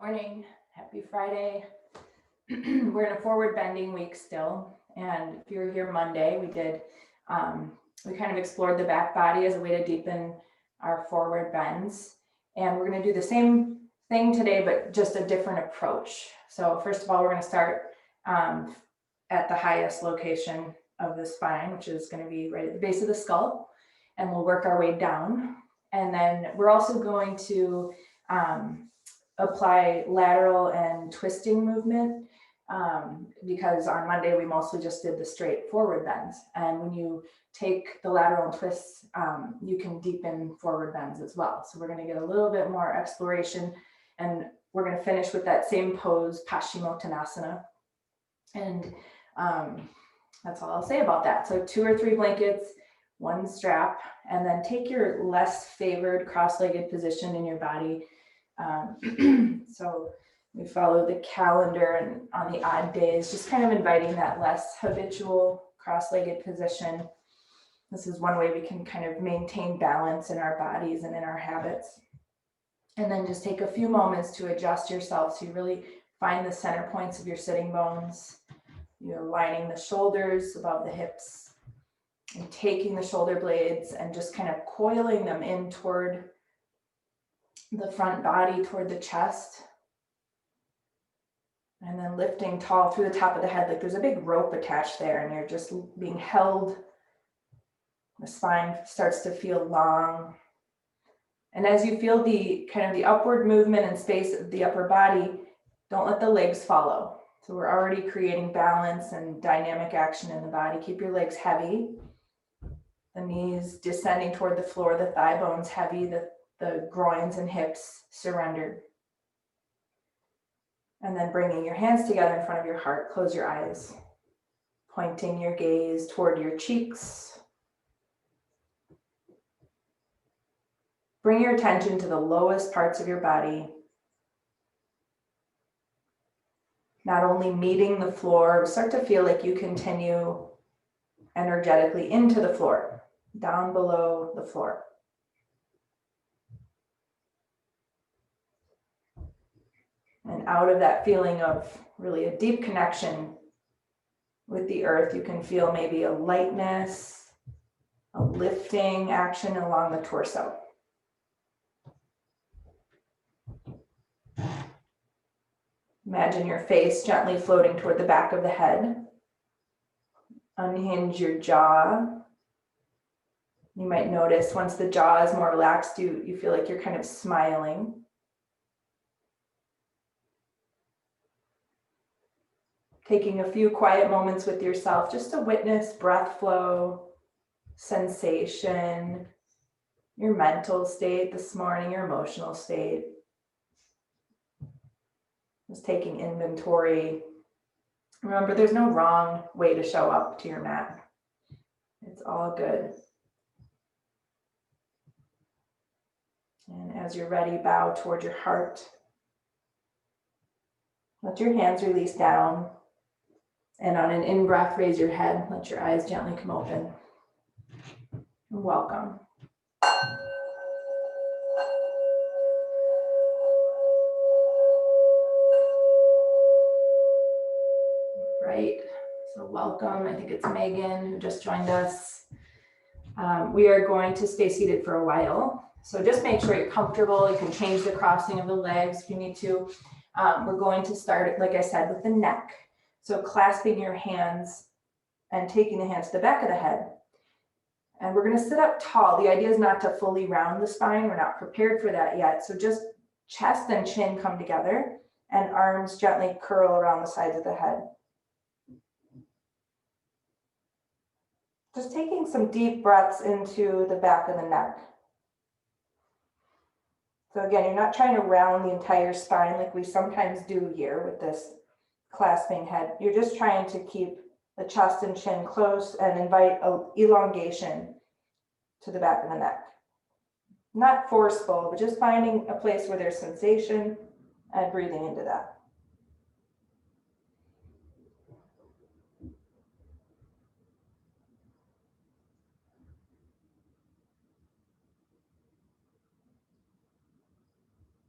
Morning, happy Friday. We're in a forward bending week still, and if you were here Monday, we kind of explored the back body as a way to deepen our forward bends, and we're going to do the same thing today, but just a different approach. So first of all, we're going to start at the highest location of the spine, which is going to be right at the base of the skull, and we'll work our way down. And then we're also going to apply lateral and twisting movement because on Monday we mostly just did the straight forward bends, and when you take the lateral and twists, you can deepen forward bends as well. So we're going to get a little bit more exploration, and we're going to finish with that same pose, paschimottanasana, and that's all I'll say about that. So 2 or 3 blankets, 1 strap, and then take your less favored cross-legged position in your body. So we follow the calendar, and on the odd days, just kind of inviting that less habitual cross-legged position. This is one way we can kind of maintain balance in our bodies and in our habits. And then just take a few moments to adjust yourself so you really find the center points of your sitting bones. You're lining the shoulders above the hips and taking the shoulder blades and just kind of coiling them in toward the front body, toward the chest, and then lifting tall through the top of the head like there's a big rope attached there and you're just being held. The spine starts to feel long, and as you feel the kind of the upward movement and space of the upper body, don't let the legs follow. So we're already creating balance and dynamic action in the body. Keep your legs heavy, the knees descending toward the floor, the thigh bones heavy, the groins and hips surrendered. And then bringing your hands together in front of your heart, close your eyes, pointing your gaze toward your cheeks. Bring your attention to the lowest parts of your body, not only meeting the floor, start to feel like you continue energetically into the floor, down below the floor. And out of that feeling of really a deep connection with the earth, you can feel maybe a lightness, a lifting action along the torso. Imagine your face gently floating toward the back of the head. Unhinge your jaw. You might notice once the jaw is more relaxed, you feel like you're kind of smiling. Taking a few quiet moments with yourself just to witness breath flow, sensation, your mental state this morning, your emotional state. Just taking inventory. Remember, there's no wrong way to show up to your mat. It's all good. And as you're ready, bow toward your heart. Let your hands release down. And on an in-breath, raise your head. Let your eyes gently come open. And welcome. Right. So welcome. I think it's Megan who just joined us. We are going to stay seated for a while. So just make sure you're comfortable. You can change the crossing of the legs if you need to. We're going to start, like I said, with the neck. So clasping your hands and taking the hands to the back of the head. And we're going to sit up tall. The idea is not to fully round the spine. We're not prepared for that yet. So just chest and chin come together and arms gently curl around the sides of the head. Just taking some deep breaths into the back of the neck. So again, you're not trying to round the entire spine like we sometimes do here with this clasping head. You're just trying to keep the chest and chin close and invite an elongation to the back of the neck. Not forceful, but just finding a place where there's sensation and breathing into that.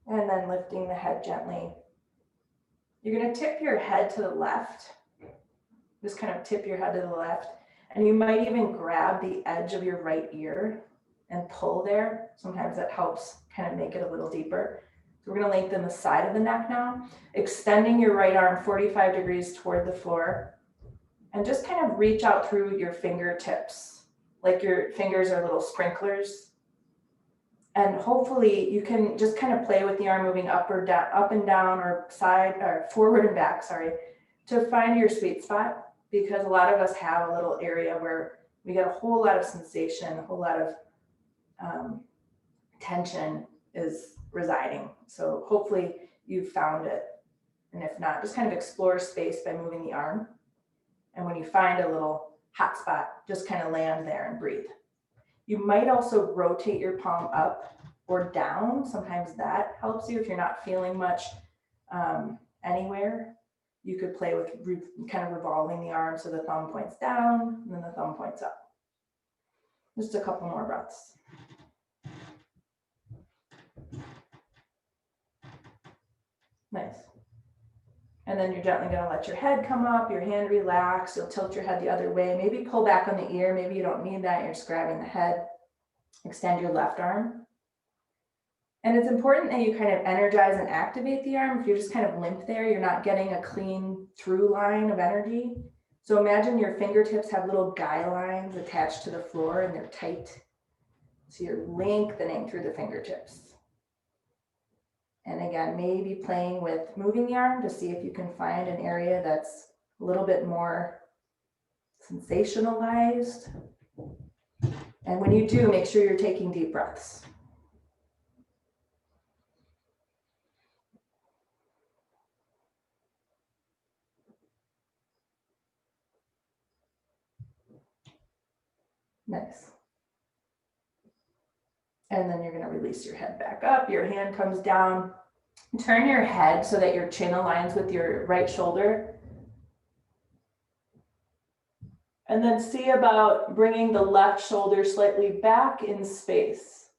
And then lifting the head gently You're going to tip your head to the left. Just kind of tip your head to the left. And you might even grab the edge of your right ear and pull there. Sometimes that helps kind of make it a little deeper. So we're going to lengthen the side of the neck now, extending your right arm 45 degrees toward the floor. And just kind of reach out through your fingertips, like your fingers are little sprinklers. And hopefully you can just kind of play with the arm moving up or down, up and down, or side or forward and back, to find your sweet spot, because a lot of us have a little area where we get a whole lot of sensation, a whole lot of tension is residing. So hopefully you've found it. And if not, just kind of explore space by moving the arm. And when you find a little hot spot, just kind of land there and breathe. You might also rotate your palm up or down. Sometimes that helps you if you're not feeling much anywhere. You could play with kind of revolving the arm so the thumb points down and then the thumb points up. Just a couple more breaths. Nice. And then you're gently going to let your head come up, your hand relax. You'll tilt your head the other way. Maybe pull back on the ear. Maybe you don't need that. You're just grabbing the head. Extend your left arm. And it's important that you kind of energize and activate the arm. If you're just kind of limp there, you're not getting a clean through line of energy. So imagine your fingertips have little guy lines attached to the floor and they're tight. So you're lengthening through the fingertips. And again, maybe playing with moving the arm to see if you can find an area that's a little bit more sensationalized. And when you do, make sure you're taking deep breaths. Nice. And then you're going to release your head back up. Your hand comes down. Turn your head so that your chin aligns with your right shoulder. And then see about bringing the left shoulder slightly back in space.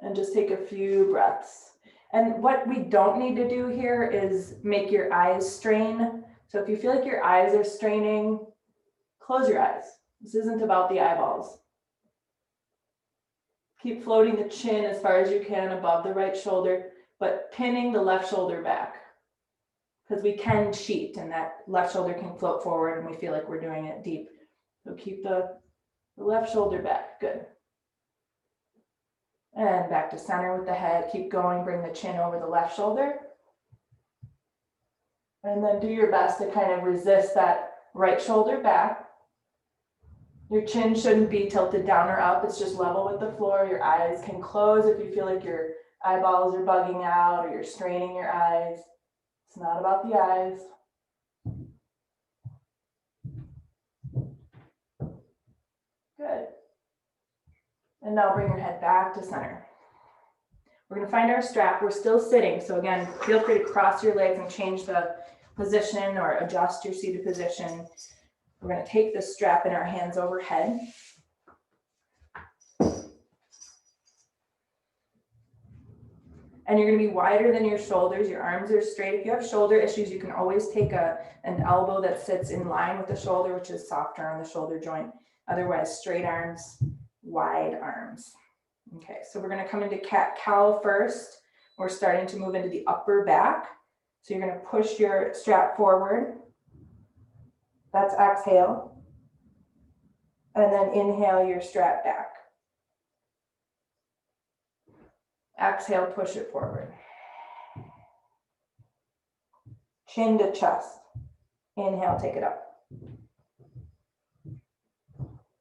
And just take a few breaths. And what we don't need to do here is make your eyes strain. So if you feel like your eyes are straining, close your eyes. This isn't about the eyeballs. Keep floating the chin as far as you can above the right shoulder, but pinning the left shoulder back. Because we can cheat and that left shoulder can float forward and we feel like we're doing it deep. So keep the left shoulder back. Good. And back to center with the head. Keep going. Bring the chin over the left shoulder. And then do your best to kind of resist that right shoulder back. Your chin shouldn't be tilted down or up. It's just level with the floor. Your eyes can close if you feel like your eyeballs are bugging out or you're straining your eyes. It's not about the eyes. Good. And now bring your head back to center. We're going to find our strap. We're still sitting. So again, feel free to cross your legs and change the position or adjust your seated position. We're going to take this strap in our hands overhead. And you're going to be wider than your shoulders. Your arms are straight. If you have shoulder issues, you can always take an elbow that sits in line with the shoulder, which is softer on the shoulder joint. Otherwise, straight arms, wide arms. Okay, so we're going to come into cat-cow first. We're starting to move into the upper back. So you're going to push your strap forward. That's exhale. And then inhale your strap back. Exhale, push it forward. Chin to chest. Inhale, take it up.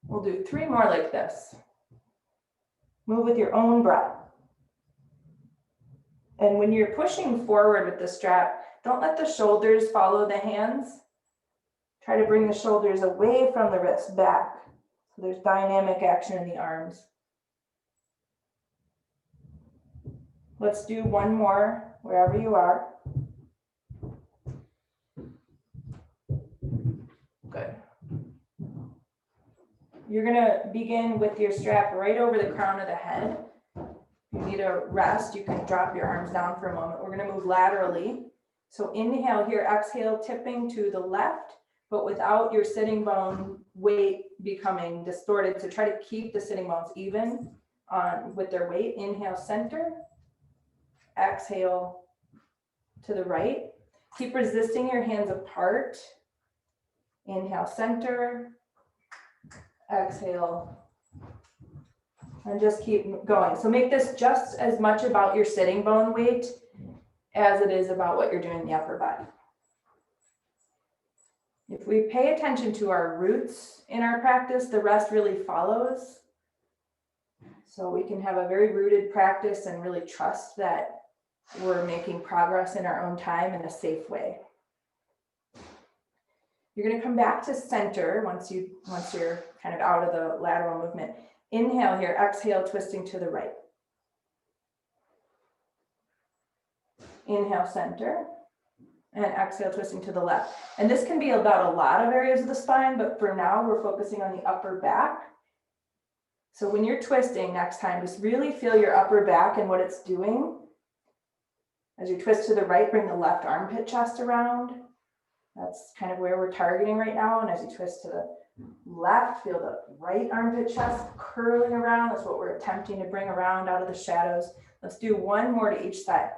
We'll do 3 more like this. Move with your own breath. And when you're pushing forward with the strap, don't let the shoulders follow the hands. Try to bring the shoulders away from the wrists back. So there's dynamic action in the arms. Let's do 1 more wherever you are. Good. You're going to begin with your strap right over the crown of the head. You need to rest, you can drop your arms down for a moment. We're going to move laterally. So inhale here, exhale, tipping to the left, but without your sitting bone weight becoming distorted. So try to keep the sitting bones even with their weight. Inhale, center. Exhale to the right. Keep resisting your hands apart. Inhale, center. Exhale. And just keep going. So make this just as much about your sitting bone weight as it is about what you're doing in the upper body. If we pay attention to our roots in our practice, the rest really follows. So we can have a very rooted practice and really trust that we're making progress in our own time in a safe way. You're going to come back to center once you're kind of out of the lateral movement. Inhale here, exhale, twisting to the right. Inhale, center, and exhale, twisting to the left. And this can be about a lot of areas of the spine, but for now, we're focusing on the upper back. So when you're twisting next time, just really feel your upper back and what it's doing. As you twist to the right, bring the left armpit chest around. That's kind of where we're targeting right now. And as you twist to the left, feel the right armpit chest curling around. That's what we're attempting to bring around out of the shadows. Let's do one more to each side.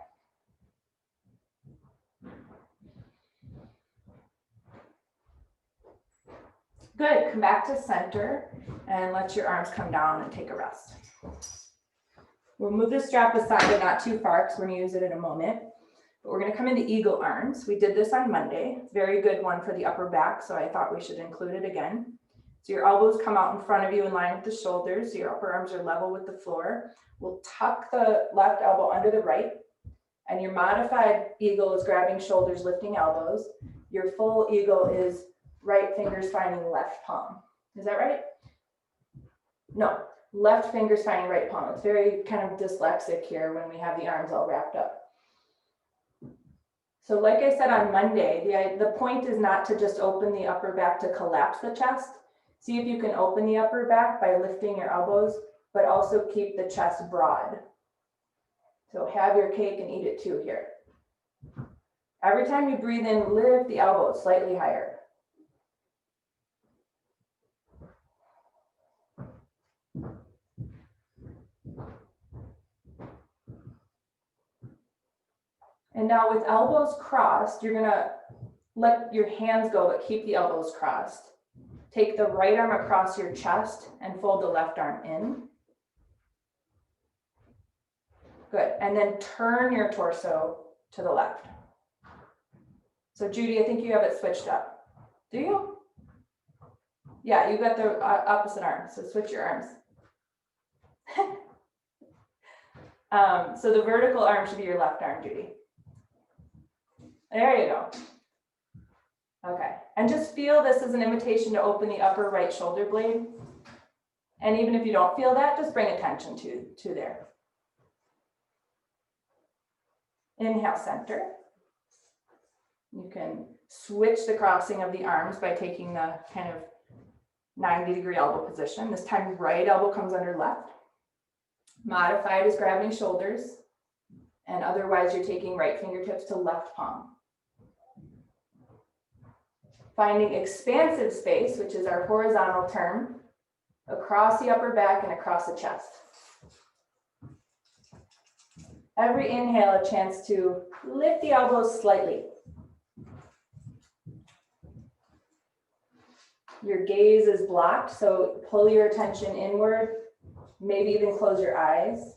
Good, come back to center and let your arms come down and take a rest. We'll move the strap aside, but not too far because we're gonna use it in a moment. But we're gonna come into eagle arms. We did this on Monday. Very good one for the upper back, so I thought we should include it again. So your elbows come out in front of you in line with the shoulders. Your upper arms are level with the floor. We'll tuck the left elbow under the right, and your modified eagle is grabbing shoulders, lifting elbows. Your full eagle is right fingers finding left palm. Is that right? No, left fingers finding right palm. It's very kind of dyslexic here when we have the arms all wrapped up. So like I said on Monday, the point is not to just open the upper back to collapse the chest. See if you can open the upper back by lifting your elbows, but also keep the chest broad. So have your cake and eat it too here. Every time you breathe in, lift the elbows slightly higher. And now with elbows crossed, you're gonna let your hands go, but keep the elbows crossed. Take the right arm across your chest and fold the left arm in. Good, and then turn your torso to the left. So Judy, I think you have it switched up. Do you? Yeah, you got the opposite arm, so switch your arms. So the vertical arm should be your left arm, Judy. There you go. Okay, and just feel this as an invitation to open the upper right shoulder blade. And even if you don't feel that, just bring attention to there. Inhale, center. You can switch the crossing of the arms by taking the kind of 90-degree elbow position. This time, right elbow comes under left. Modified is grabbing shoulders. And otherwise, you're taking right fingertips to left palm. Finding expansive space, which is our horizontal term, across the upper back and across the chest. Every inhale, a chance to lift the elbows slightly. Your gaze is blocked, so pull your attention inward, maybe even close your eyes.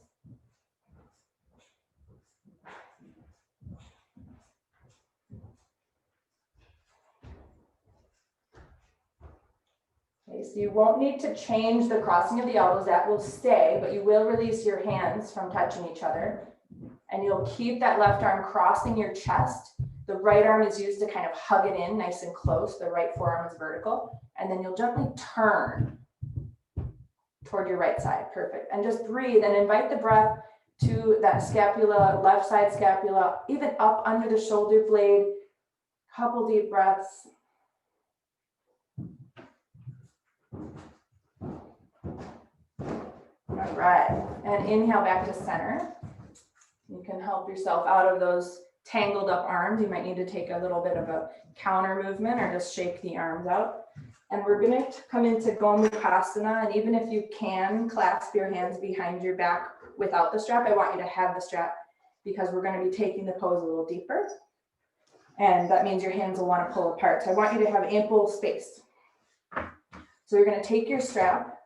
Okay, so you won't need to change the crossing of the elbows, that will stay, but you will release your hands from touching each other. And you'll keep that left arm crossing your chest. The right arm is used to kind of hug it in nice and close. The right forearm is vertical. And then you'll gently turn toward your right side. Perfect. And just breathe and invite the breath to that scapula, left side scapula, even up under the shoulder blade. Couple deep breaths. All right. And inhale back to center. You can help yourself out of those tangled up arms. You might need to take a little bit of a counter movement or just shake the arms out. And we're going to come into compaction. And even if you can clasp your hands behind your back without the strap, I want you to have the strap because we're going to be taking the pose a little deeper. And that means your hands will want to pull apart. So I want you to have ample space. So you're going to take your strap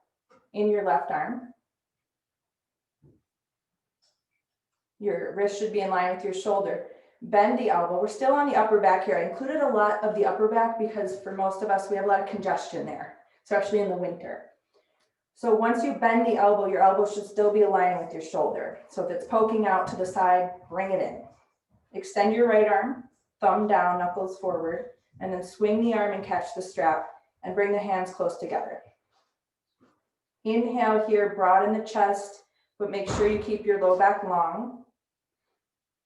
in your left arm. Your wrist should be in line with your shoulder. Bend the elbow. We're still on the upper back here. I included a lot of the upper back because for most of us, we have a lot of congestion there, especially in the winter. So once you bend the elbow, your elbow should still be aligning with your shoulder. So if it's poking out to the side, bring it in. Extend your right arm, thumb down, knuckles forward, and then swing the arm and catch the strap and bring the hands close together. Inhale here, broaden the chest, but make sure you keep your low back long.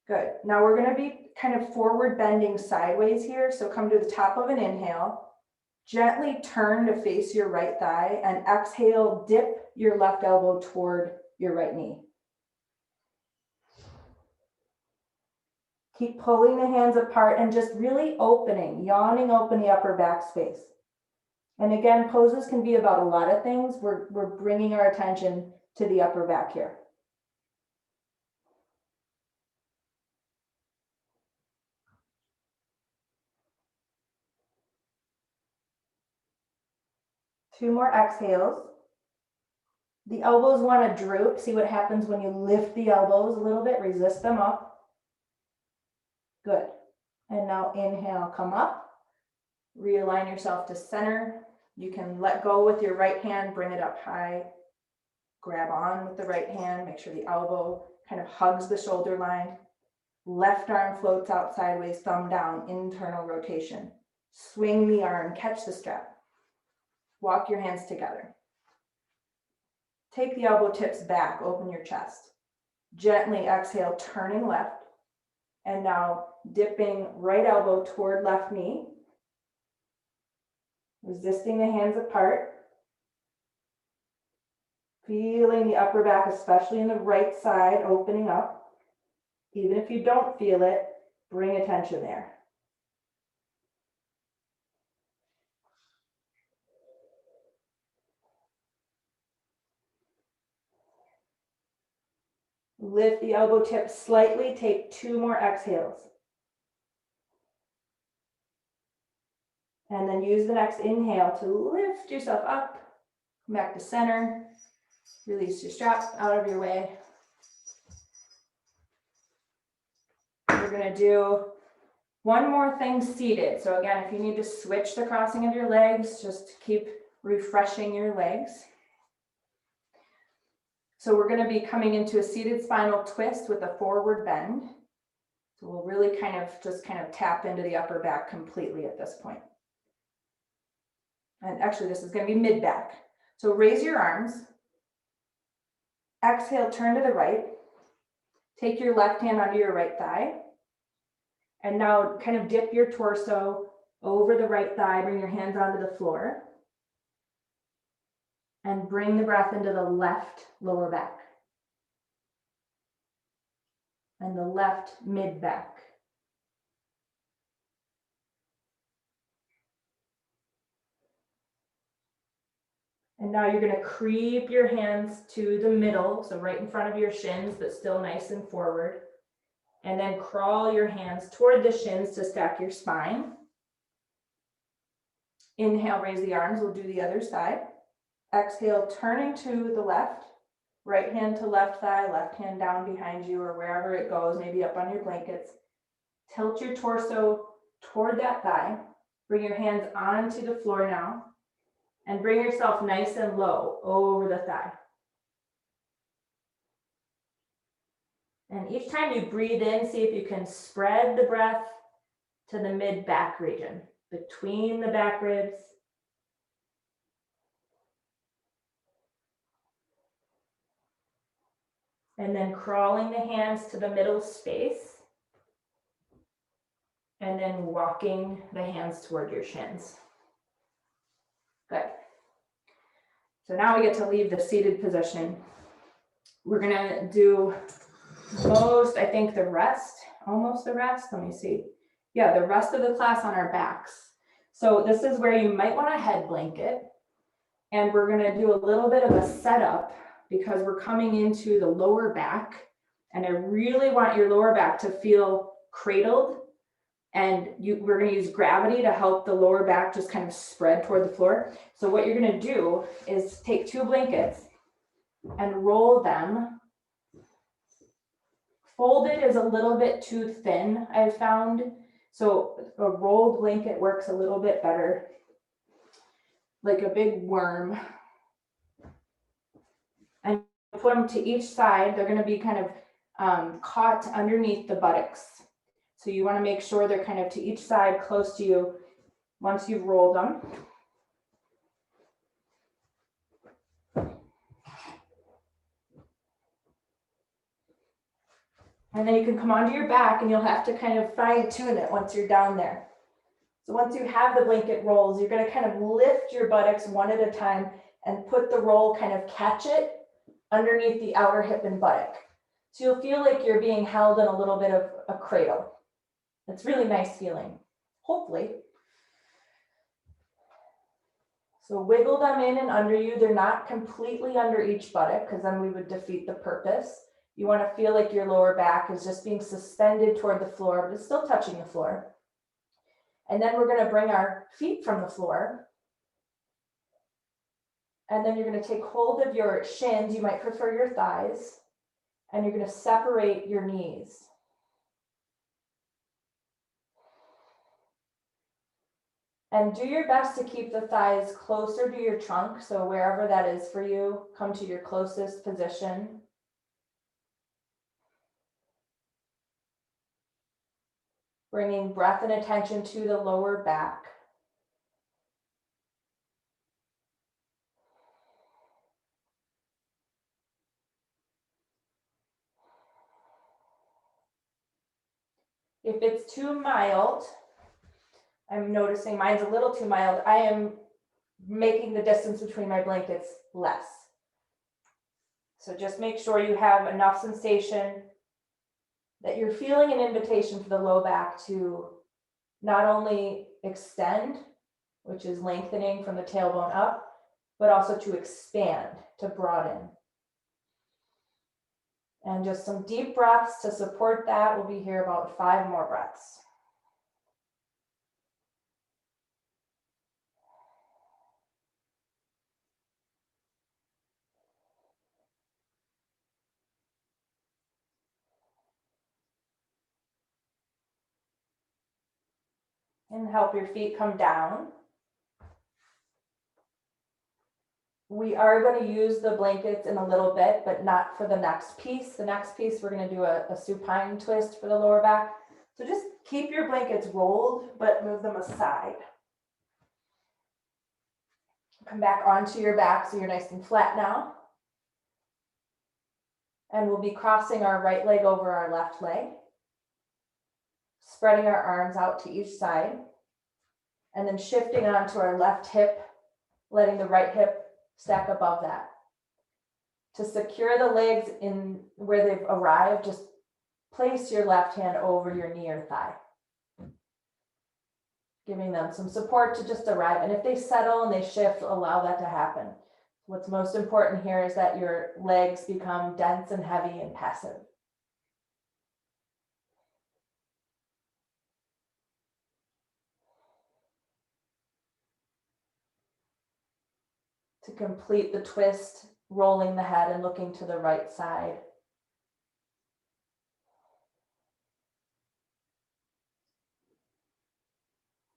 Good. Now we're going to be kind of forward bending sideways here. So come to the top of an inhale, gently turn to face your right thigh, and exhale, dip your left elbow toward your right knee. Keep pulling the hands apart and just really opening, yawning open the upper back space. And again, poses can be about a lot of things. We're bringing our attention to the upper back here. Two more exhales. The elbows want to droop. See what happens when you lift the elbows a little bit, resist them up. Good. And now inhale, come up. Realign yourself to center. You can let go with your right hand, bring it up high. Grab on with the right hand, make sure the elbow kind of hugs the shoulder line. Left arm floats out sideways, thumb down, internal rotation. Swing the arm, catch the strap. Walk your hands together. Take the elbow tips back, open your chest. Gently exhale, turning left. And now dipping right elbow toward left knee. Resisting the hands apart. Feeling the upper back, especially in the right side, opening up. Even if you don't feel it, bring attention there. Lift the elbow tip slightly, take two more exhales. And then use the next inhale to lift yourself up, come back to center, release your strap out of your way. We're gonna do one more thing seated. So again, if you need to switch the crossing of your legs, just keep refreshing your legs. So we're going to be coming into a seated spinal twist with a forward bend. So we'll really kind of tap into the upper back completely at this point. And actually this is going to be mid back. So raise your arms. Exhale, turn to the right. Take your left hand under your right thigh. And now kind of dip your torso over the right thigh, bring your hands onto the floor. And bring the breath into the left lower back. And the left mid back. And now you're going to creep your hands to the middle, so right in front of your shins, but still nice and forward. And then crawl your hands toward the shins to stack your spine. Inhale, raise the arms. We'll do the other side. Exhale, turning to the left. Right hand to left thigh, left hand down behind you or wherever it goes, maybe up on your blankets. Tilt your torso toward that thigh. Bring your hands onto the floor now. And bring yourself nice and low over the thigh. And each time you breathe in, see if you can spread the breath to the mid-back region, between the back ribs. And then crawling the hands to the middle space. And then walking the hands toward your shins. Good. So now we get to leave the seated position. We're gonna do I think almost the rest, let me see. Yeah, the rest of the class on our backs. So this is where you might want a head blanket. And we're gonna do a little bit of a setup because we're coming into the lower back. And I really want your lower back to feel cradled. And we're gonna use gravity to help the lower back just kind of spread toward the floor. So what you're gonna do is take 2 blankets and roll them. Folded is a little bit too thin, I've found. So a rolled blanket works a little bit better, like a big worm. And put them to each side. They're going to be kind of caught underneath the buttocks. So you want to make sure they're kind of to each side, close to you once you've rolled them. And then you can come onto your back and you'll have to kind of fine tune it once you're down there. So once you have the blanket rolls, you're going to kind of lift your buttocks one at a time and put the roll, kind of catch it underneath the outer hip and buttock. So you'll feel like you're being held in a little bit of a cradle. It's really nice feeling, hopefully. So wiggle them in and under you. They're not completely under each buttock because then we would defeat the purpose. You want to feel like your lower back is just being suspended toward the floor, but it's still touching the floor. And then we're going to bring our feet from the floor. And then you're going to take hold of your shins. You might prefer your thighs. And you're going to separate your knees. And do your best to keep the thighs closer to your trunk. So wherever that is for you, come to your closest position. Bringing breath and attention to the lower back. If it's too mild, I'm noticing mine's a little too mild, I am making the distance between my blankets less. So just make sure you have enough sensation that you're feeling an invitation for the low back to not only extend, which is lengthening from the tailbone up, but also to expand, to broaden. And just some deep breaths to support that. We'll be here about 5 more breaths. And help your feet come down. We are going to use the blankets in a little bit, but not for the next piece. The next piece, we're going to do a supine twist for the lower back. So just keep your blankets rolled, but move them aside. Come back onto your back so you're nice and flat now. And we'll be crossing our right leg over our left leg. Spreading our arms out to each side. And then shifting onto our left hip, letting the right hip stack above that. To secure the legs in where they've arrived, just place your left hand over your knee or thigh. Giving them some support to just arrive. And if they settle and they shift, allow that to happen. What's most important here is that your legs become dense and heavy and passive. To complete the twist, rolling the head and looking to the right side.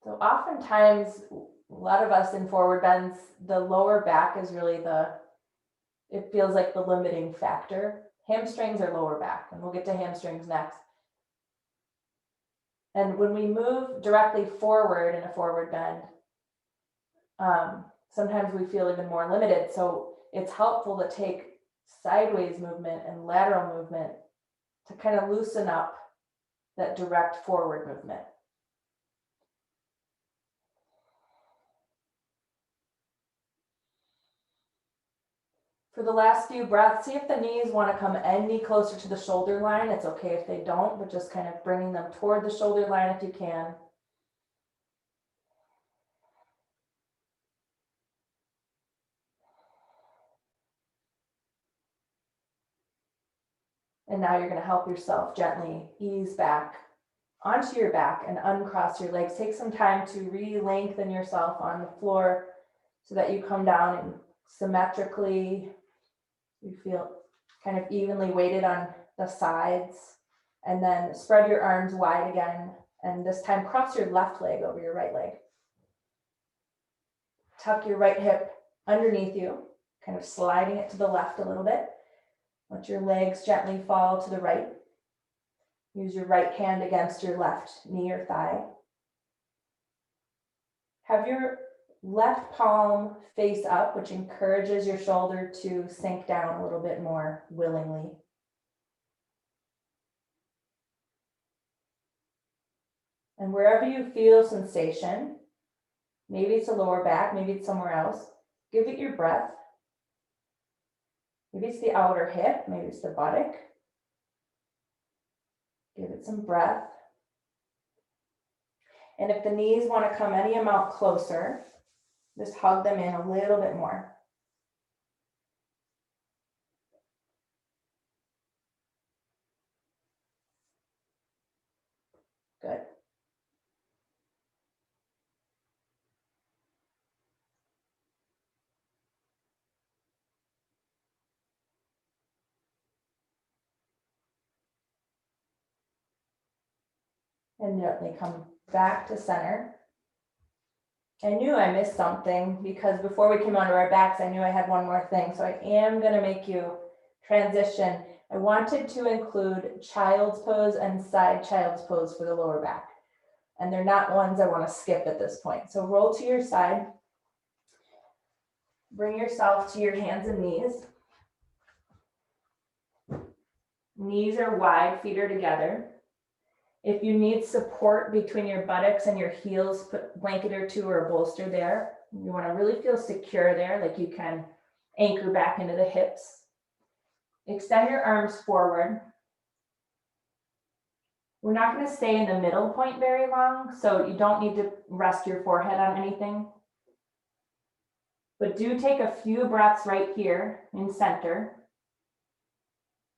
So oftentimes, a lot of us in forward bends, the lower back is really it feels like the limiting factor. Hamstrings are lower back, and we'll get to hamstrings next. And when we move directly forward in a forward bend, sometimes we feel even more limited. So it's helpful to take sideways movement and lateral movement to kind of loosen up that direct forward movement. For the last few breaths, see if the knees want to come any closer to the shoulder line. It's okay if they don't, but just kind of bringing them toward the shoulder line if you can. And now you're going to help yourself gently ease back onto your back and uncross your legs. Take some time to re-lengthen yourself on the floor so that you come down and symmetrically, you feel kind of evenly weighted on the sides. And then spread your arms wide again. And this time cross your left leg over your right leg. Tuck your right hip underneath you, kind of sliding it to the left a little bit. Let your legs gently fall to the right. Use your right hand against your left knee or thigh. Have your left palm face up, which encourages your shoulder to sink down a little bit more willingly. And wherever you feel sensation, maybe it's the lower back, maybe it's somewhere else, give it your breath. Maybe it's the outer hip, maybe it's the buttock. Give it some breath. And if the knees want to come any amount closer, just hug them in a little bit more. Good. And gently come back to center. I knew I missed something because before we came onto our backs, I knew I had one more thing. So I am going to make you transition. I wanted to include child's pose and side child's pose for the lower back. And they're not ones I want to skip at this point. So roll to your side. Bring yourself to your hands and knees. Knees are wide, feet are together. If you need support between your buttocks and your heels, put a blanket or two or a bolster there. You want to really feel secure there, like you can anchor back into the hips. Extend your arms forward. We're not going to stay in the middle point very long, so you don't need to rest your forehead on anything. But do take a few breaths right here in center.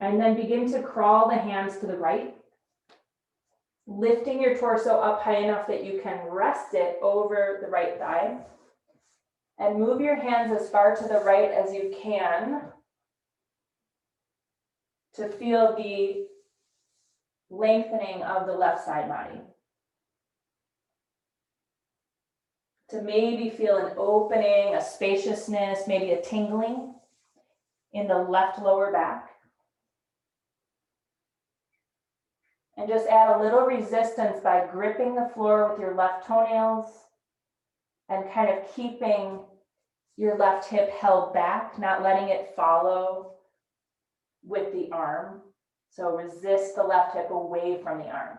And then begin to crawl the hands to the right. Lifting your torso up high enough that you can rest it over the right thigh. And move your hands as far to the right as you can to feel the lengthening of the left side body. To maybe feel an opening, a spaciousness, maybe a tingling in the left lower back. And just add a little resistance by gripping the floor with your left toenails and kind of keeping your left hip held back, not letting it follow with the arm. So resist the left hip away from the arm.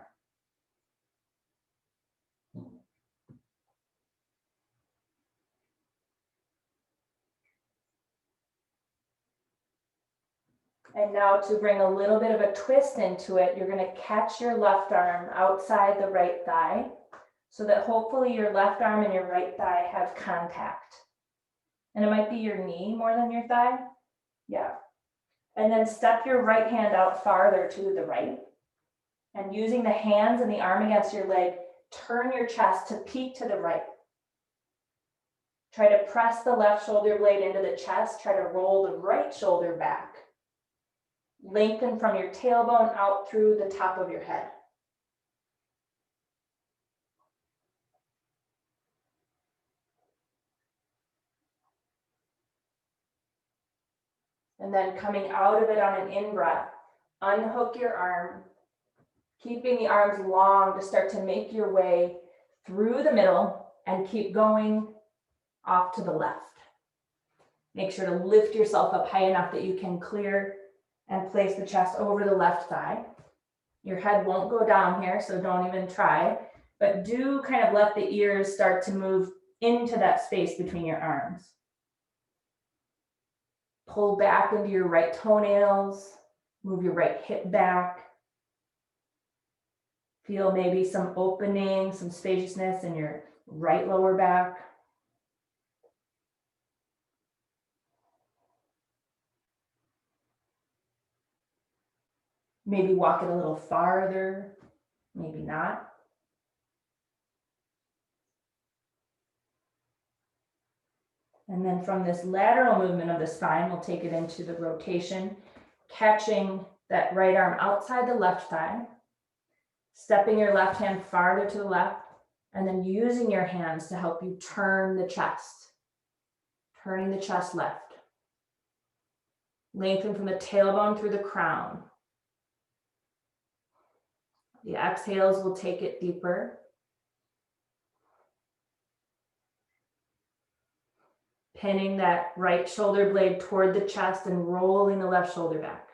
And now to bring a little bit of a twist into it, you're going to catch your left arm outside the right thigh so that hopefully your left arm and your right thigh have contact. And it might be your knee more than your thigh. Yeah. And then step your right hand out farther to the right. And using the hands and the arm against your leg, turn your chest to peek to the right. Try to press the left shoulder blade into the chest. Try to roll the right shoulder back. Lengthen from your tailbone out through the top of your head. And then coming out of it on an in-breath, unhook your arm, keeping the arms long to start to make your way through the middle and keep going off to the left. Make sure to lift yourself up high enough that you can clear and place the chest over the left thigh. Your head won't go down here, so don't even try, but do kind of let the ears start to move into that space between your arms. Pull back into your right toenails. Move your right hip back. Feel maybe some opening, some spaciousness in your right lower back. Maybe walk it a little farther, maybe not. And then from this lateral movement of the spine, we'll take it into the rotation, catching that right arm outside the left thigh, stepping your left hand farther to the left, and then using your hands to help you turn the chest, turning the chest left. Lengthen from the tailbone through the crown. The exhales will take it deeper. Pinning that right shoulder blade toward the chest and rolling the left shoulder back.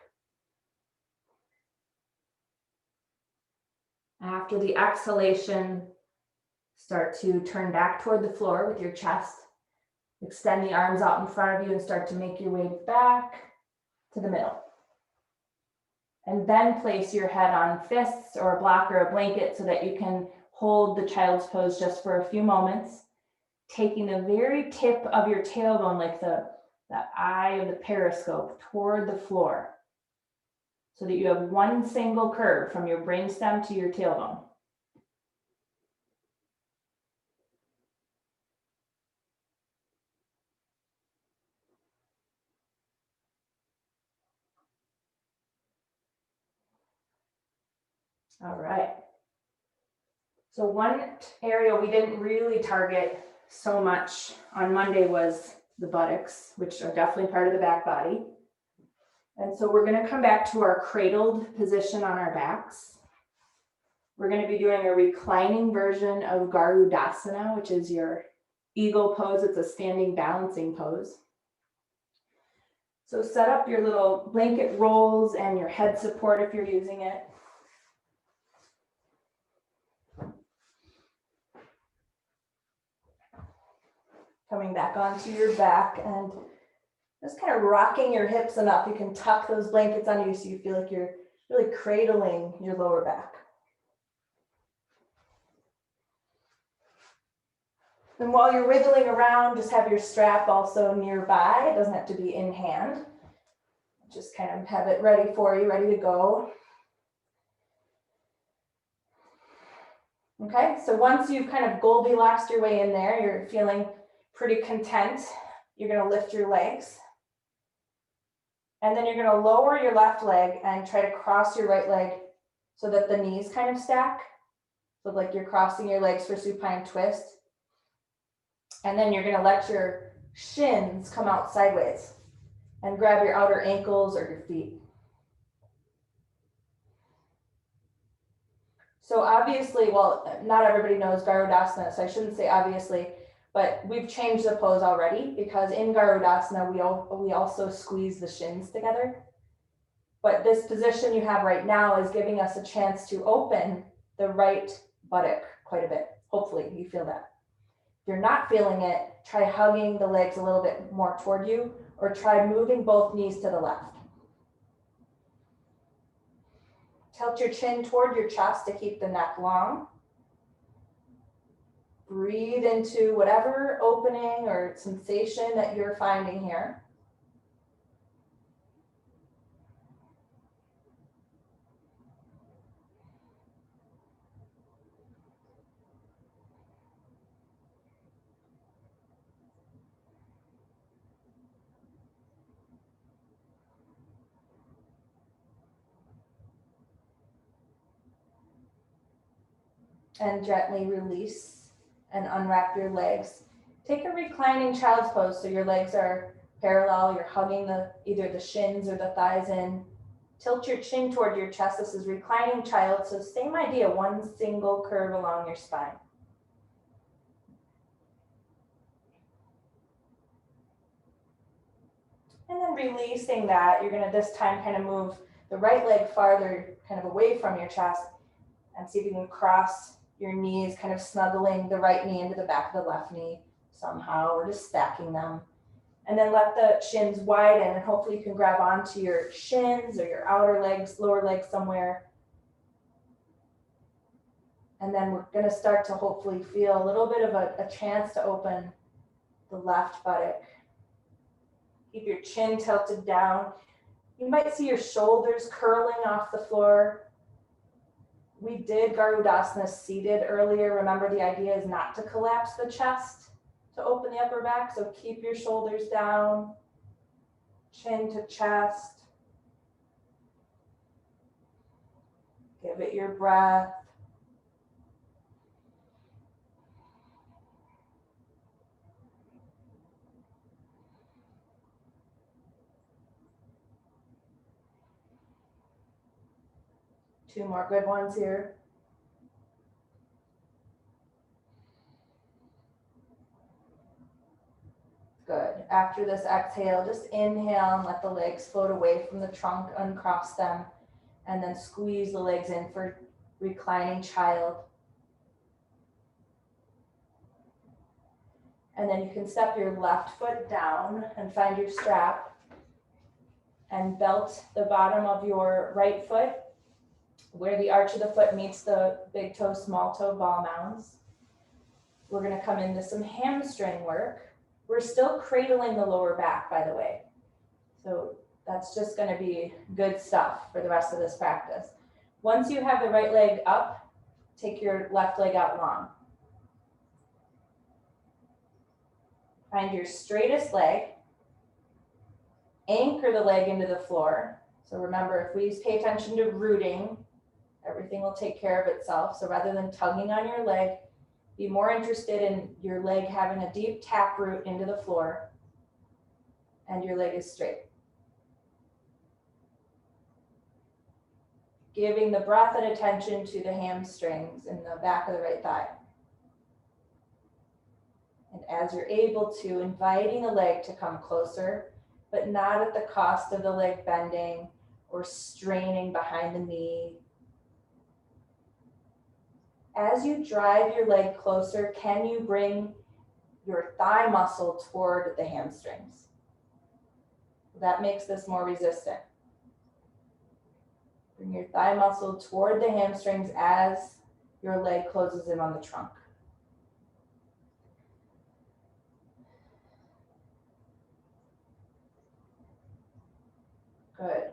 After the exhalation, start to turn back toward the floor with your chest. Extend the arms out in front of you and start to make your way back to the middle. And then place your head on fists or a block or a blanket so that you can hold the child's pose just for a few moments. Taking the very tip of your tailbone, like the eye of the periscope, toward the floor, so that you have one single curve from your brainstem to your tailbone. All right. So one area we didn't really target so much on Monday was the buttocks, which are definitely part of the back body. And so we're going to come back to our cradled position on our backs. We're going to be doing a reclining version of Garudasana, which is your eagle pose. It's a standing balancing pose. So set up your little blanket rolls and your head support if you're using it. Coming back onto your back and just kind of rocking your hips enough. You can tuck those blankets under you so you feel like you're really cradling your lower back. And while you're wiggling around, just have your strap also nearby. It doesn't have to be in hand. Just kind of have it ready for you, ready to go. Okay, so once you've kind of Goldilocks your way in there, you're feeling pretty content, you're going to lift your legs. And then you're going to lower your left leg and try to cross your right leg so that the knees kind of stack. So like you're crossing your legs for supine twist. And then you're going to let your shins come out sideways and grab your outer ankles or your feet. So obviously, well, not everybody knows Garudasana, so I shouldn't say obviously, but we've changed the pose already because in Garudasana, we also squeeze the shins together. But this position you have right now is giving us a chance to open the right buttock quite a bit. Hopefully you feel that. If you're not feeling it, try hugging the legs a little bit more toward you or try moving both knees to the left. Tilt your chin toward your chest to keep the neck long. Breathe into whatever opening or sensation that you're finding here. And gently release and unwrap your legs. Take a reclining child's pose so your legs are parallel. You're hugging either the shins or the thighs in. Tilt your chin toward your chest. This is reclining child. So same idea, one single curve along your spine. And then releasing that, you're going to this time kind of move the right leg farther kind of away from your chest and see if you can cross your knees, kind of snuggling the right knee into the back of the left knee somehow, or just stacking them. And then let the shins widen, and hopefully you can grab onto your shins or your outer legs, lower legs somewhere. And then we're going to start to hopefully feel a little bit of a chance to open the left buttock. Keep your chin tilted down. You might see your shoulders curling off the floor. We did Garudasana seated earlier. Remember, the idea is not to collapse the chest to open the upper back. So keep your shoulders down, chin to chest. Give it your breath. Two more good ones here. Good. After this exhale, just inhale and let the legs float away from the trunk, uncross them, and then squeeze the legs in for reclining child. And then you can step your left foot down and find your strap and belt the bottom of your right foot where the arch of the foot meets the big toe, small toe ball mounds. We're going to come into some hamstring work. We're still cradling the lower back, by the way. So that's just going to be good stuff for the rest of this practice. Once you have the right leg up, take your left leg out long. Find your straightest leg. Anchor the leg into the floor. So remember, if we pay attention to rooting, everything will take care of itself. So rather than tugging on your leg, be more interested in your leg having a deep tap root into the floor and your leg is straight. Giving the breath and attention to the hamstrings in the back of the right thigh. And as you're able to, inviting the leg to come closer, but not at the cost of the leg bending or straining behind the knee. As you drive your leg closer, can you bring your thigh muscle toward the hamstrings? That makes this more resistant. Bring your thigh muscle toward the hamstrings as your leg closes in on the trunk. Good.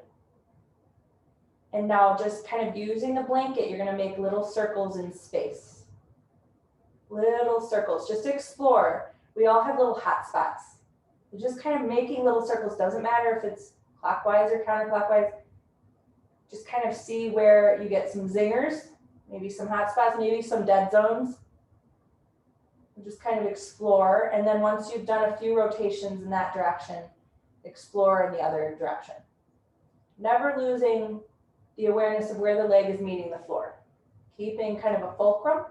And now just kind of using the blanket, you're going to make little circles in space. Little circles, just explore. We all have little hot spots. You're just kind of making little circles. Doesn't matter if it's clockwise or counterclockwise. Just kind of see where you get some zingers, maybe some hot spots, maybe some dead zones. And just kind of explore. And then once you've done a few rotations in that direction, explore in the other direction. Never losing the awareness of where the leg is meeting the floor. Keeping kind of a fulcrum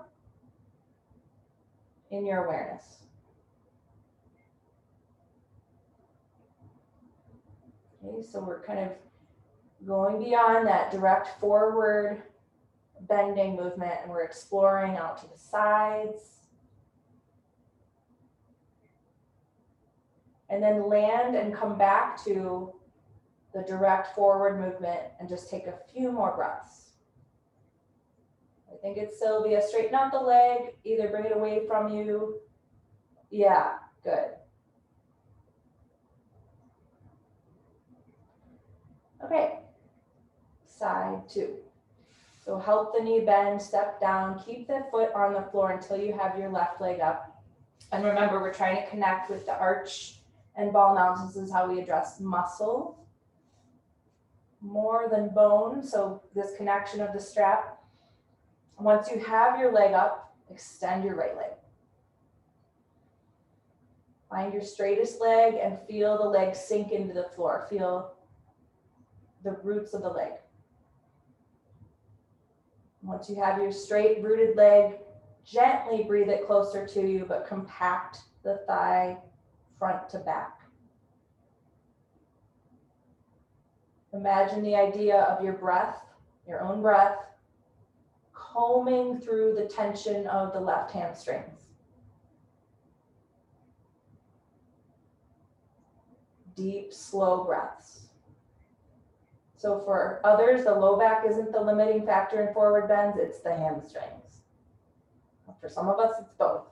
in your awareness. Okay, so we're kind of going beyond that direct forward bending movement, and we're exploring out to the sides. And then land and come back to the direct forward movement and just take a few more breaths. I think it's Sylvia. Straighten out the leg, either bring it away from you. Yeah, good. Okay, side two. So help the knee bend, step down, keep the foot on the floor until you have your left leg up. And remember, we're trying to connect with the arch and ball mounds. This is how we address muscle more than bone. So this connection of the strap. Once you have your leg up, extend your right leg. Find your straightest leg and feel the leg sink into the floor. Feel the roots of the leg. Once you have your straight rooted leg, gently breathe it closer to you, but compact the thigh front to back. Imagine the idea of your breath, your own breath, combing through the tension of the left hamstrings. deep, slow breaths. So for others, the low back isn't the limiting factor in forward bends, it's the hamstrings. For some of us, it's both.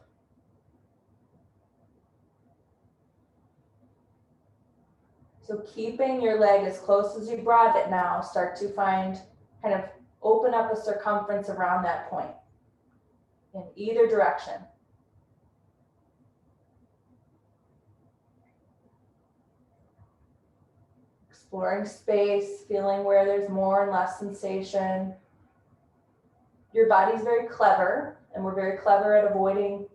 So keeping your leg as close as you brought it now, start to find, kind of open up a circumference around that point in either direction. Exploring space, feeling where there's more and less sensation. Your body's very clever, and we're very clever at avoiding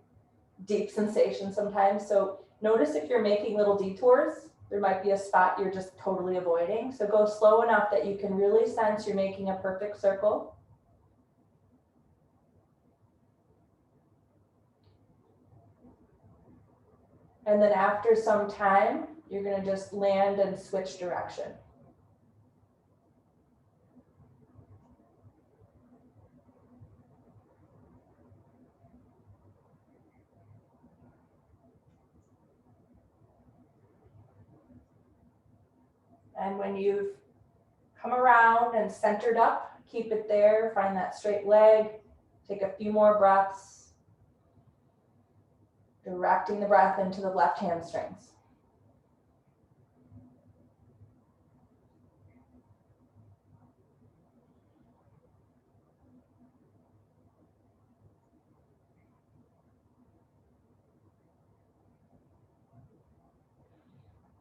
deep sensation sometimes. So notice if you're making little detours, there might be a spot you're just totally avoiding. So go slow enough that you can really sense you're making a perfect circle. And then after some time, you're going to just land and switch direction. And when you've come around and centered up, keep it there, find that straight leg, take a few more breaths, directing the breath into the left hamstrings.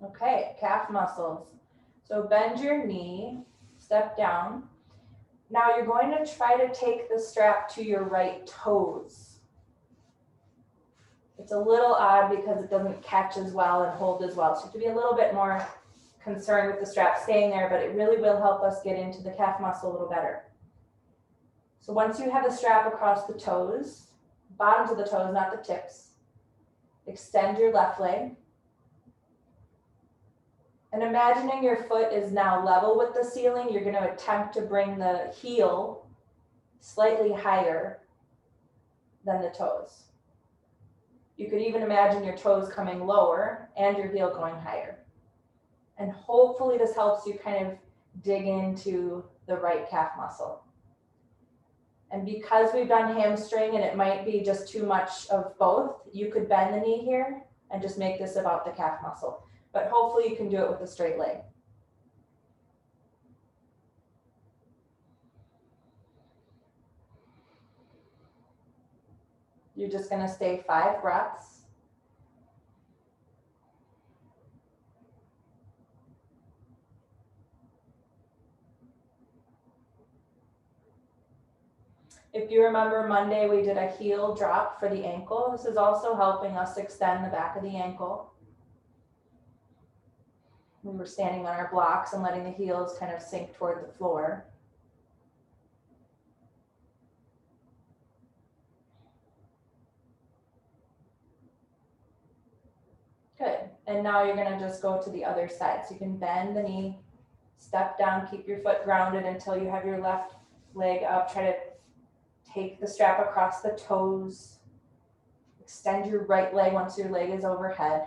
Okay, calf muscles. So bend your knee, step down. Now you're going to try to take the strap to your right toes. It's a little odd because it doesn't catch as well and hold as well. So you have to be a little bit more concerned with the strap staying there, but it really will help us get into the calf muscle a little better. So once you have the strap across the toes, bottoms of the toes, not the tips, extend your left leg. And imagining your foot is now level with the ceiling, you're going to attempt to bring the heel slightly higher than the toes. You could even imagine your toes coming lower and your heel going higher. And hopefully this helps you kind of dig into the right calf muscle. And because we've done hamstring and it might be just too much of both, you could bend the knee here and just make this about the calf muscle. But hopefully you can do it with a straight leg. You're just going to stay 5 breaths. If you remember Monday, we did a heel drop for the ankle. This is also helping us extend the back of the ankle. We were standing on our blocks and letting the heels kind of sink toward the floor. Good. And now you're going to just go to the other side. So you can bend the knee, step down, keep your foot grounded until you have your left leg up. Try to take the strap across the toes. Extend your right leg once your leg is overhead.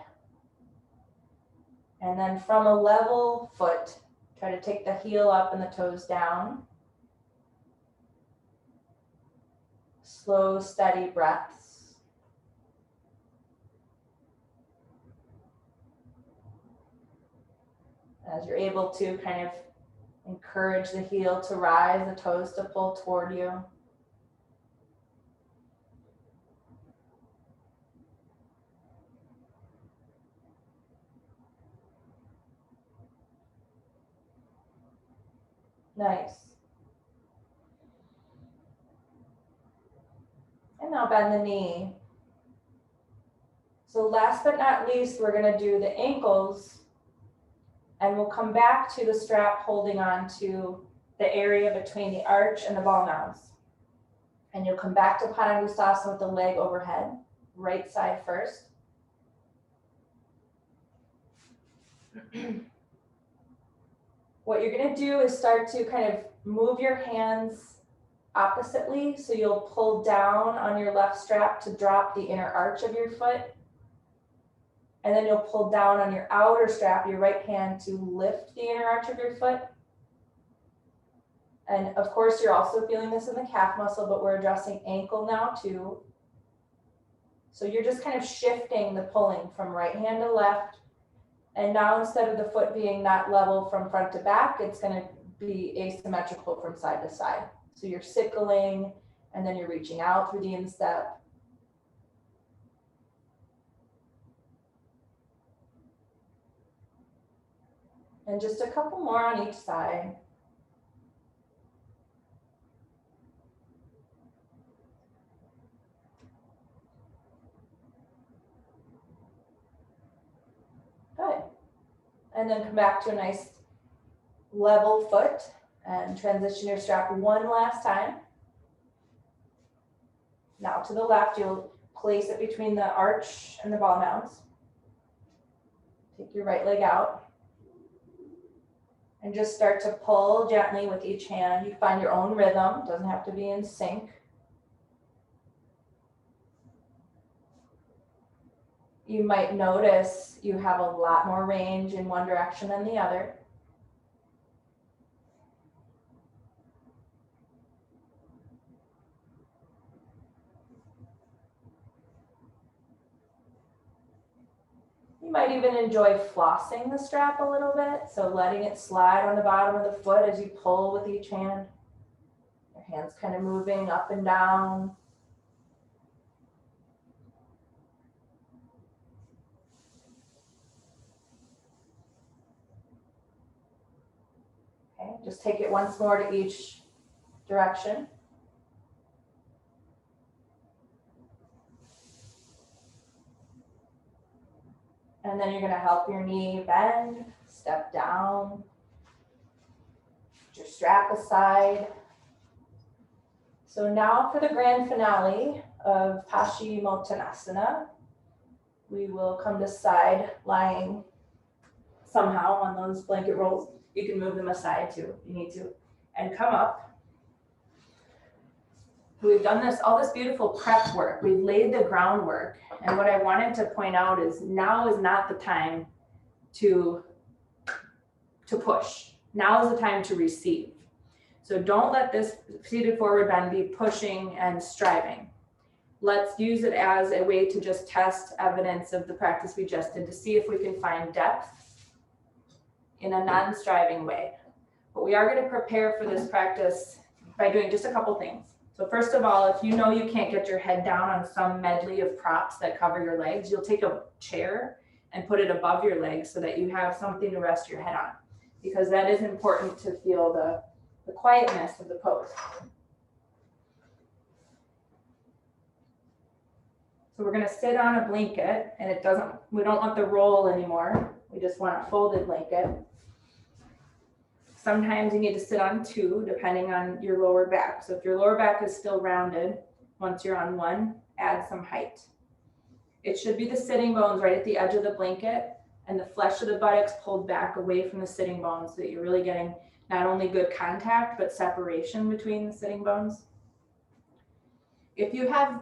And then from a level foot, try to take the heel up and the toes down. Slow, steady breaths. As you're able to kind of encourage the heel to rise, the toes to pull toward you. Nice. And now bend the knee. So last but not least, we're going to do the ankles, and we'll come back to the strap holding on to the area between the arch and the ball knobs. And you'll come back to Paschimottanasana with the leg overhead, right side first. What you're going to do is start to kind of move your hands oppositely. So you'll pull down on your left strap to drop the inner arch of your foot. And then you'll pull down on your outer strap, your right hand, to lift the inner arch of your foot. And of course, you're also feeling this in the calf muscle, but we're addressing ankle now too. So you're just kind of shifting the pulling from right hand to left. And now instead of the foot being not level from front to back, it's going to be asymmetrical from side to side. So you're sickling, and then you're reaching out through the instep. And just a couple more on each side. Good. And then come back to a nice level foot and transition your strap one last time. Now to the left, you'll place it between the arch and the ball mounds. Take your right leg out. And just start to pull gently with each hand. You find your own rhythm, doesn't have to be in sync. You might notice you have a lot more range in one direction than the other. You might even enjoy flossing the strap a little bit, so letting it slide on the bottom of the foot as you pull with each hand. Your hands kind of moving up and down. Okay, just take it once more to each direction. And then you're going to help your knee bend, step down, put your strap aside. So now for the grand finale of paschimottanasana, we will come to side lying somehow on those blanket rolls. You can move them aside too if you need to, and come up. We've done all this beautiful prep work. We've laid the groundwork. And what I wanted to point out is now is not the time to push. Now is the time to receive. So don't let this seated forward bend be pushing and striving. Let's use it as a way to just test evidence of the practice we just did to see if we can find depth in a non-striving way. But we are going to prepare for this practice by doing just a couple things. So first of all, if you know you can't get your head down on some medley of props that cover your legs, you'll take a chair and put it above your legs so that you have something to rest your head on, because that is important to feel the quietness of the pose. So we're going to sit on a blanket, and we don't want the roll anymore. We just want a folded blanket. Sometimes you need to sit on two, depending on your lower back. So if your lower back is still rounded, once you're on one, add some height. It should be the sitting bones right at the edge of the blanket and the flesh of the buttocks pulled back away from the sitting bones so that you're really getting not only good contact, but separation between the sitting bones. If you have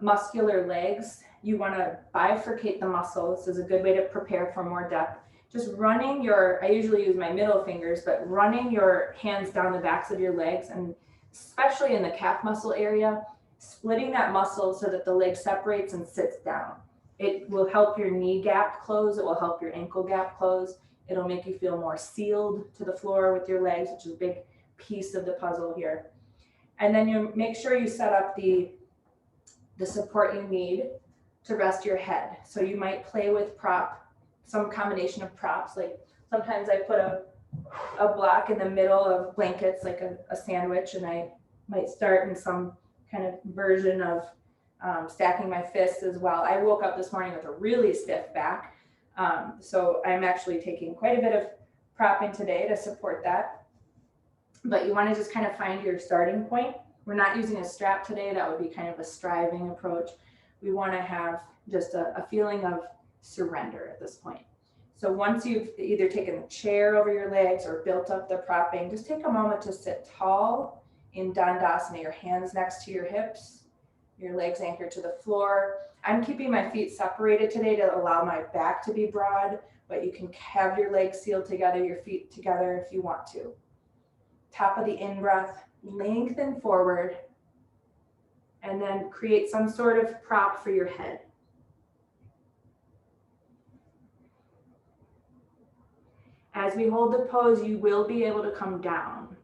muscular legs, you want to bifurcate the muscle. This is a good way to prepare for more depth. Just running I usually use my middle fingers, but running your hands down the backs of your legs, and especially in the calf muscle area, splitting that muscle so that the leg separates and sits down. It will help your knee gap close. It will help your ankle gap close. It'll make you feel more sealed to the floor with your legs, which is a big piece of the puzzle here. And then you make sure you set up the support you need to rest your head. So you might play with some combination of props. Like sometimes I put a block in the middle of blankets, like a sandwich, and I might start in some kind of version of stacking my fists as well. I woke up this morning with a really stiff back. So I'm actually taking quite a bit of propping today to support that. But you want to just kind of find your starting point. We're not using a strap today. That would be kind of a striving approach. We want to have just a feeling of surrender at this point. So once you've either taken the chair over your legs or built up the propping, just take a moment to sit tall in Dandasana, your hands next to your hips, your legs anchored to the floor. I'm keeping my feet separated today to allow my back to be broad, but you can have your legs sealed together, your feet together if you want to. Top of the in-breath, lengthen forward, and then create some sort of prop for your head. As we hold the pose, you will be able to come down.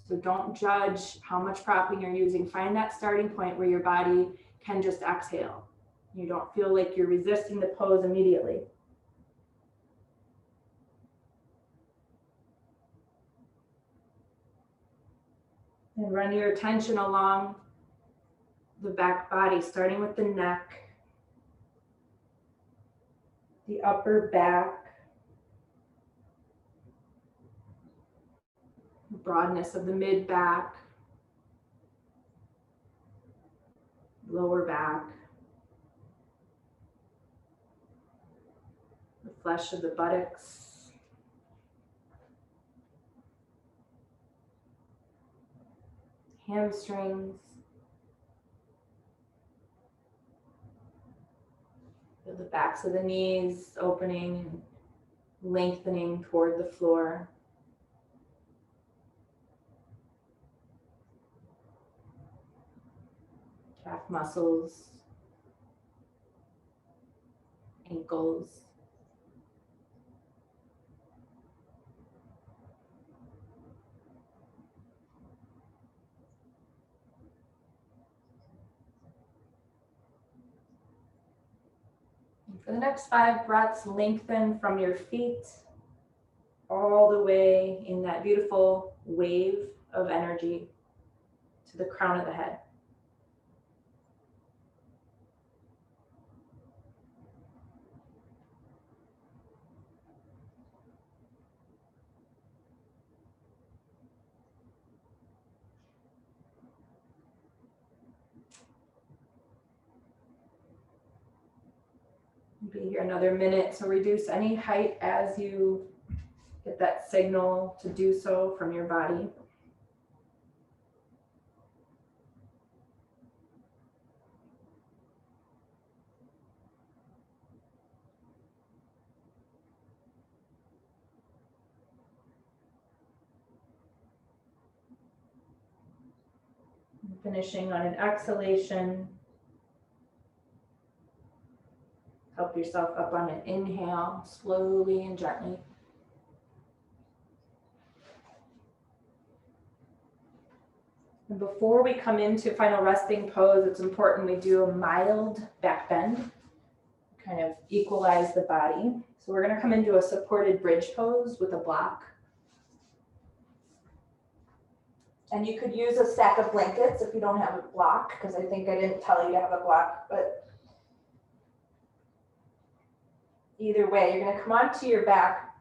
So don't judge how much propping you're using. Find that starting point where your body can just exhale. You don't feel like you're resisting the pose immediately. And run your attention along the back body, starting with the neck, the upper back, the broadness of the mid back, lower back, the flesh of the buttocks, hamstrings. Feel the backs of the knees opening and lengthening toward the floor. Calf muscles, ankles. And for the next 5 breaths, lengthen from your feet all the way in that beautiful wave of energy to the crown of the head. Be here another minute, so reduce any height as you get that signal to do so from your body. Finishing on an exhalation. Help yourself up on an inhale, slowly and gently. And before we come into final resting pose, it's important we do a mild back bend, kind of equalize the body. So we're going to come into a supported bridge pose with a block. And you could use a stack of blankets if you don't have a block, because I think I didn't tell you to have a block, but either way, you're going to come onto your back.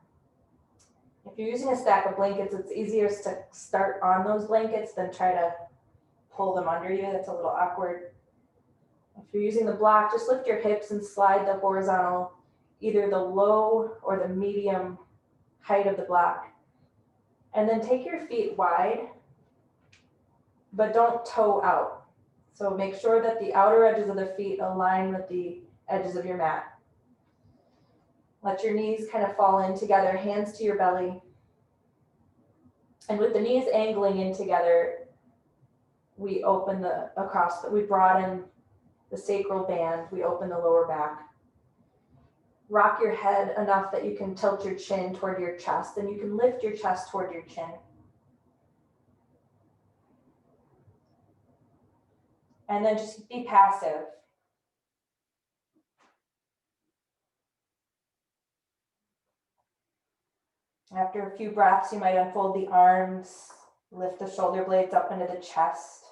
If you're using a stack of blankets, it's easier to start on those blankets than try to pull them under you. That's a little awkward. If you're using the block, just lift your hips and slide the horizontal, either the low or the medium height of the block. And then take your feet wide, but don't toe out. So make sure that the outer edges of the feet align with the edges of your mat. Let your knees kind of fall in together, hands to your belly. And with the knees angling in together, we open we broaden the sacral band, we open the lower back. Rock your head enough that you can tilt your chin toward your chest, and you can lift your chest toward your chin. And then just be passive. After a few breaths, you might unfold the arms, lift the shoulder blades up into the chest.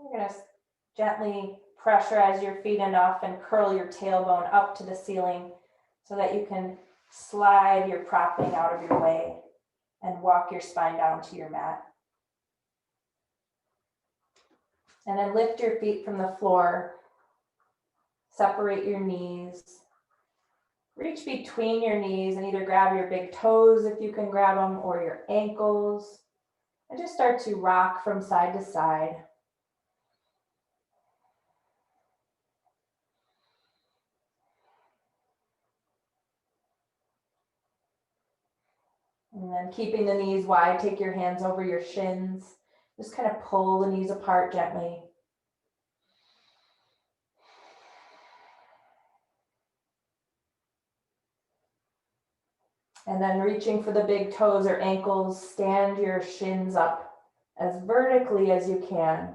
You're going to gently pressurize your feet enough and curl your tailbone up to the ceiling so that you can slide your propping out of your way and walk your spine down to your mat. And then lift your feet from the floor. Separate your knees. Reach between your knees and either grab your big toes if you can grab them or your ankles. And just start to rock from side to side. And then keeping the knees wide, take your hands over your shins. Just kind of pull the knees apart gently. And then reaching for the big toes or ankles, stand your shins up as vertically as you can.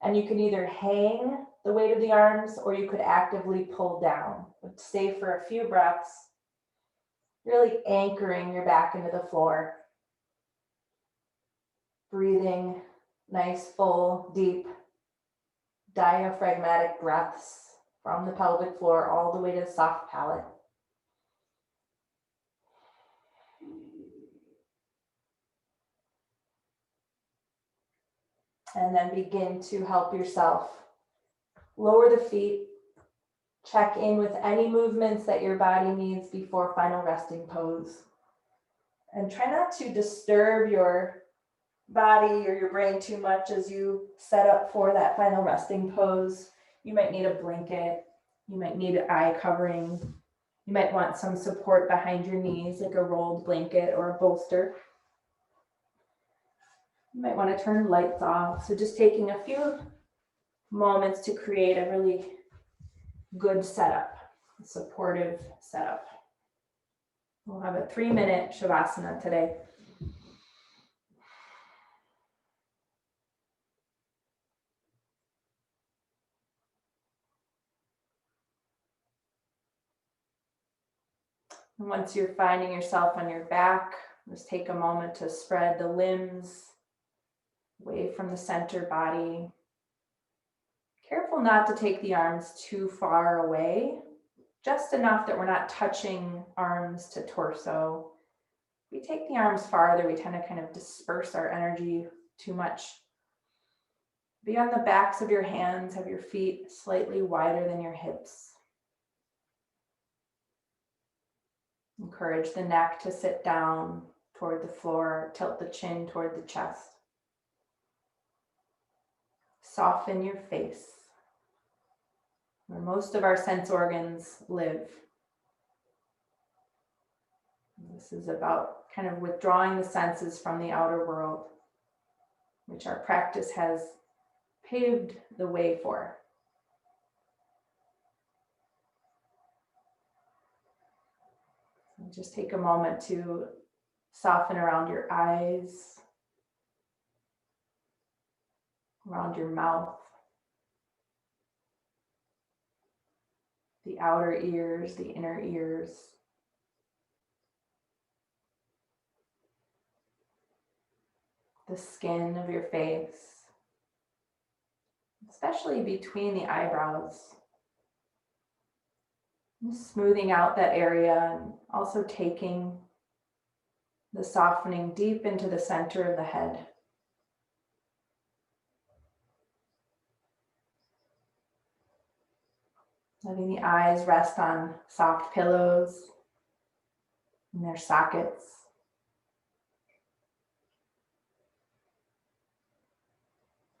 And you can either hang the weight of the arms or you could actively pull down. But stay for a few breaths, really anchoring your back into the floor. Breathing nice, full, deep, diaphragmatic breaths from the pelvic floor all the way to the soft palate. And then begin to help yourself lower the feet. Check in with any movements that your body needs before final resting pose. And try not to disturb your body or your brain too much as you set up for that final resting pose. You might need a blanket. You might need an eye covering. You might want some support behind your knees, like a rolled blanket or a bolster. You might want to turn lights off. So just taking a few moments to create a really good setup, a supportive setup. We'll have a 3-minute Shavasana today. And once you're finding yourself on your back, just take a moment to spread the limbs away from the center body. Careful not to take the arms too far away, just enough that we're not touching arms to torso. If we take the arms farther, we tend to kind of disperse our energy too much. Be on the backs of your hands, have your feet slightly wider than your hips. Encourage the neck to sit down toward the floor, tilt the chin toward the chest. Soften your face, where most of our sense organs live. This is about kind of withdrawing the senses from the outer world, which our practice has paved the way for. Just take a moment to soften around your eyes, around your mouth, the outer ears, the inner ears. The skin of your face, especially between the eyebrows. Just smoothing out that area and also taking the softening deep into the center of the head. Letting the eyes rest on soft pillows in their sockets.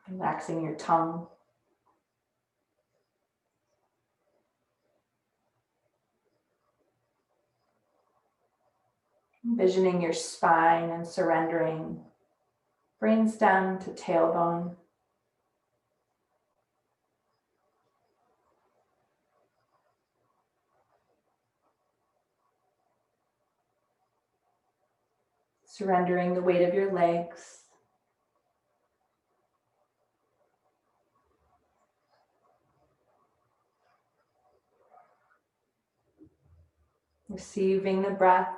Relaxing your tongue. Envisioning your spine and surrendering brainstem to tailbone. Surrendering the weight of your legs. Receiving the breath.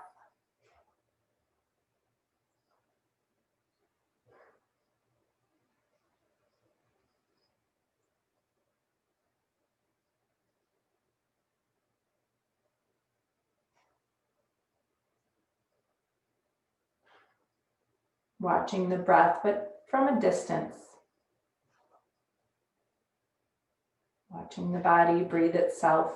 Watching the breath, but from a distance. Watching the body breathe itself.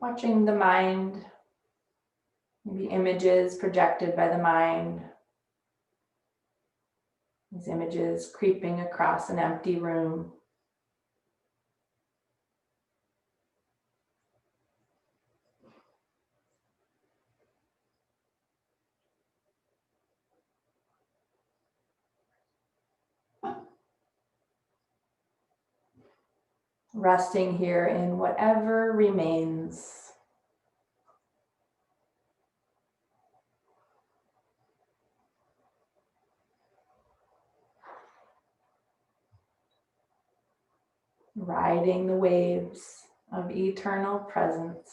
Watching the mind, maybe images projected by the mind. These images creeping across an empty room. Resting here in whatever remains. Riding the waves of eternal presence.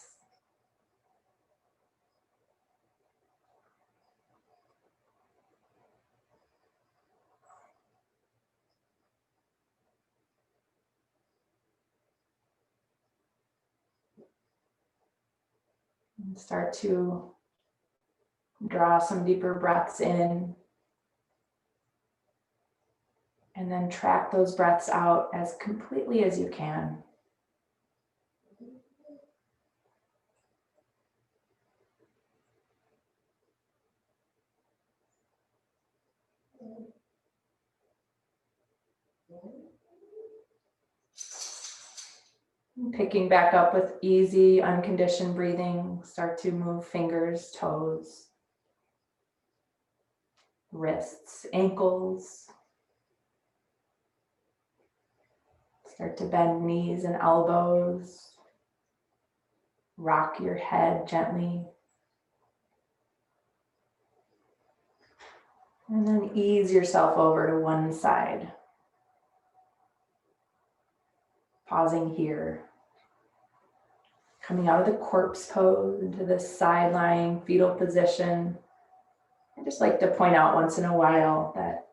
And start to draw some deeper breaths in. And then track those breaths out as completely as you can. Picking back up with easy, unconditioned breathing. Start to move fingers, toes, wrists, ankles. Start to bend knees and elbows. Rock your head gently. And then ease yourself over to one side. Pausing here. Coming out of the corpse pose into this side-lying fetal position. I just like to point out once in a while that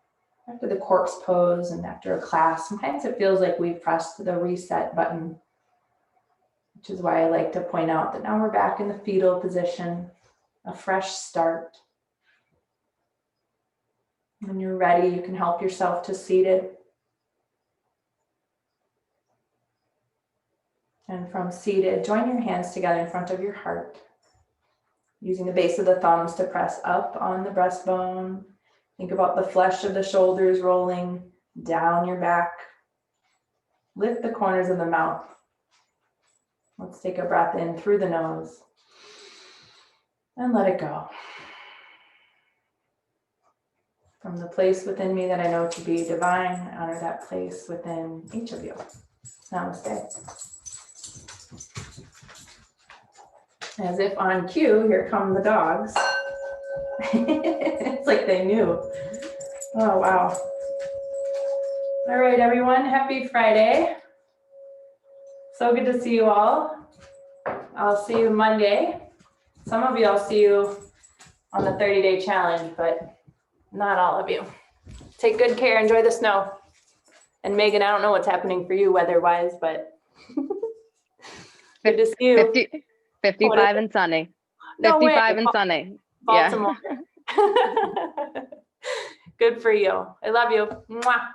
after the corpse pose and after a class, sometimes it feels like we've pressed the reset button, which is why I like to point out that now we're back in the fetal position, a fresh start. When you're ready, you can help yourself to seated. And from seated, join your hands together in front of your heart, using the base of the thumbs to press up on the breastbone. Think about the flesh of the shoulders rolling down your back. Lift the corners of the mouth. Let's take a breath in through the nose and let it go. From the place within me that I know to be divine, I honor that place within each of you. Namaste. As if on cue, here come the dogs. It's like they knew. Oh, wow. All right, everyone. Happy Friday. So good to see you all. I'll see you Monday. Some of you I'll see you on the 30-day challenge, but not all of you. Take good care. Enjoy the snow. And Megan, I don't know what's happening for you weather-wise, but good to see you. 55 and sunny. No 55 way. and sunny. Baltimore. Yeah. Good for you. I love you. Mwah.